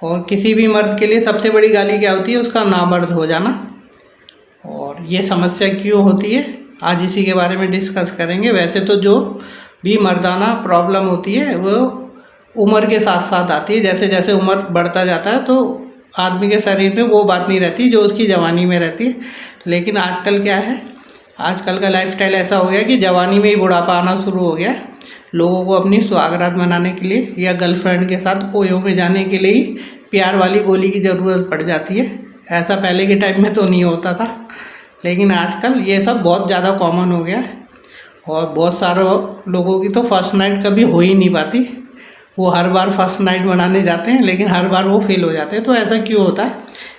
और किसी भी मर्द के लिए सबसे बड़ी गाली क्या होती है? उसका नामर्द हो जाना। और ये समस्या क्यों होती है आज इसी के बारे में डिस्कस करेंगे। वैसे तो जो भी मर्दाना प्रॉब्लम होती है वो उम्र के साथ साथ आती है। जैसे जैसे उम्र बढ़ता जाता है तो आदमी के शरीर में वो बात नहीं रहती जो उसकी जवानी में रहती है। लेकिन आजकल क्या है, आजकल का लाइफस्टाइल ऐसा हो गया कि जवानी में ही बुढ़ापा आना शुरू हो गया। लोगों को अपनी सुहागरात मनाने के लिए या गर्लफ्रेंड के साथ ओयो में जाने के लिए ही प्यार वाली गोली की ज़रूरत पड़ जाती है। ऐसा पहले के टाइम में तो नहीं होता था, लेकिन आजकल ये सब बहुत ज़्यादा कॉमन हो गया है। और बहुत सारे लोगों की तो फर्स्ट नाइट कभी हो ही नहीं पाती। वो हर बार फर्स्ट नाइट मनाने जाते हैं लेकिन हर बार वो फेल हो जाते हैं। तो ऐसा क्यों होता है?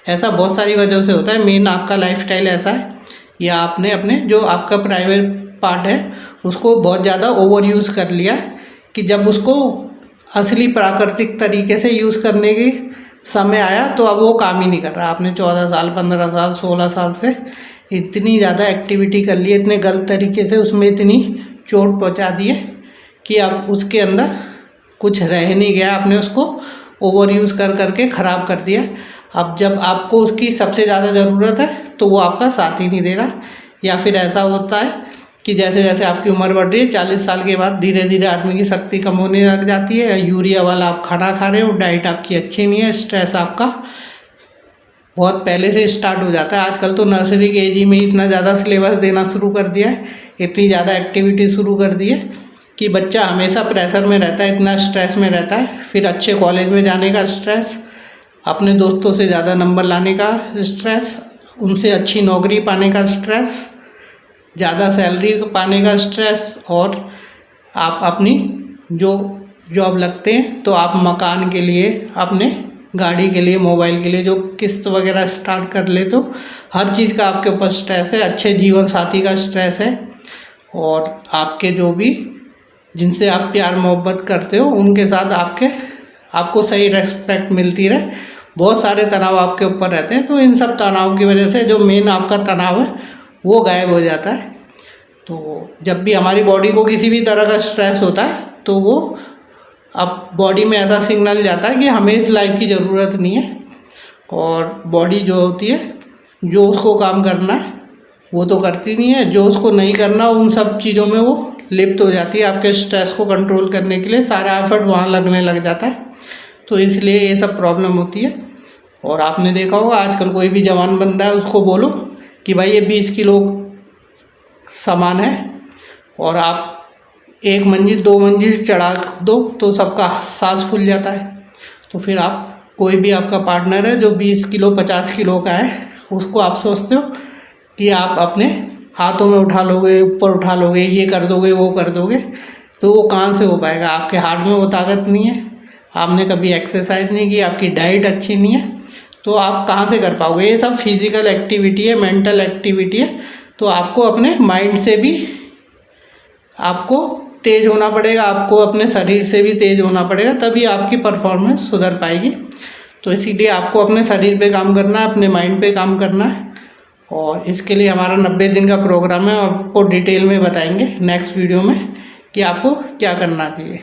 ऐसा बहुत सारी वजह से होता है। मेन आपका लाइफस्टाइल ऐसा है या आपने अपने जो आपका प्राइवेट पार्ट है उसको बहुत ज़्यादा ओवर यूज़ कर लिया कि जब उसको असली प्राकृतिक तरीके से यूज़ करने की समय आया तो अब वो काम ही नहीं कर रहा। आपने 14 साल 15 साल 16 साल से इतनी ज़्यादा एक्टिविटी कर ली है, इतने गलत तरीके से उसमें इतनी चोट पहुंचा दी है कि अब उसके अंदर कुछ रह नहीं गया। आपने उसको ओवर यूज़ कर करके ख़राब कर दिया। अब जब आपको उसकी सबसे ज़्यादा ज़रूरत है तो वो आपका साथ ही नहीं दे रहा। या फिर ऐसा होता है कि जैसे जैसे आपकी उम्र बढ़ रही है 40 साल के बाद धीरे धीरे आदमी की शक्ति कम होने लग जाती है। यूरिया वाला आप खाना खा रहे हो, डाइट आपकी अच्छी नहीं है, स्ट्रेस आपका बहुत पहले से स्टार्ट हो जाता है। आजकल तो नर्सरी के एज में इतना ज़्यादा सिलेबस देना शुरू कर दिया है, इतनी ज़्यादा एक्टिविटी शुरू कर दी है कि बच्चा हमेशा प्रेशर में रहता है, इतना स्ट्रेस में रहता है। फिर अच्छे कॉलेज में जाने का स्ट्रेस, अपने दोस्तों से ज़्यादा नंबर लाने का स्ट्रेस, उनसे अच्छी नौकरी पाने का स्ट्रेस, ज़्यादा सैलरी पाने का स्ट्रेस, और आप अपनी जो जॉब लगते हैं तो आप मकान के लिए, अपने गाड़ी के लिए, मोबाइल के लिए जो किस्त वगैरह स्टार्ट कर ले तो हर चीज़ का आपके ऊपर स्ट्रेस है। अच्छे जीवन साथी का स्ट्रेस है और आपके जो भी जिनसे आप प्यार मोहब्बत करते हो उनके साथ आपको सही रेस्पेक्ट मिलती रहे। बहुत सारे तनाव आपके ऊपर रहते हैं। तो इन सब तनाव की वजह से जो मेन आपका तनाव है वो गायब हो जाता है। तो जब भी हमारी बॉडी को किसी भी तरह का स्ट्रेस होता है तो वो अब बॉडी में ऐसा सिग्नल जाता है कि हमें इस लाइफ की ज़रूरत नहीं है। और बॉडी जो होती है, जो उसको काम करना है वो तो करती नहीं है, जो उसको नहीं करना उन सब चीज़ों में वो लिप्त हो जाती है। आपके स्ट्रेस को कंट्रोल करने के लिए सारा एफर्ट वहाँ लगने लग जाता है। तो इसलिए ये सब प्रॉब्लम होती है। और आपने देखा होगा आजकल कोई भी जवान बंदा है उसको बोलो कि भाई ये 20 किलो सामान है और आप 1 मंजिल 2 मंजिल चढ़ा दो तो सबका सांस फूल जाता है। तो फिर आप कोई भी आपका पार्टनर है जो 20 किलो 50 किलो का है उसको आप सोचते हो कि आप अपने हाथों में उठा लोगे, ऊपर उठा लोगे, ये कर दोगे वो कर दोगे, तो वो कहाँ से हो पाएगा? आपके हार्ट में वो ताकत नहीं है, आपने कभी एक्सरसाइज नहीं की, आपकी डाइट अच्छी नहीं है, तो आप कहाँ से कर पाओगे? ये सब फिजिकल एक्टिविटी है, मेंटल एक्टिविटी है। तो आपको अपने माइंड से भी आपको तेज़ होना पड़ेगा, आपको अपने शरीर से भी तेज़ होना पड़ेगा, तभी आपकी परफॉर्मेंस सुधर पाएगी। तो इसीलिए आपको अपने शरीर पे काम करना है, अपने माइंड पे काम करना है। और इसके लिए हमारा 90 दिन का प्रोग्राम है, आपको डिटेल में बताएंगे नेक्स्ट वीडियो में कि आपको क्या करना चाहिए।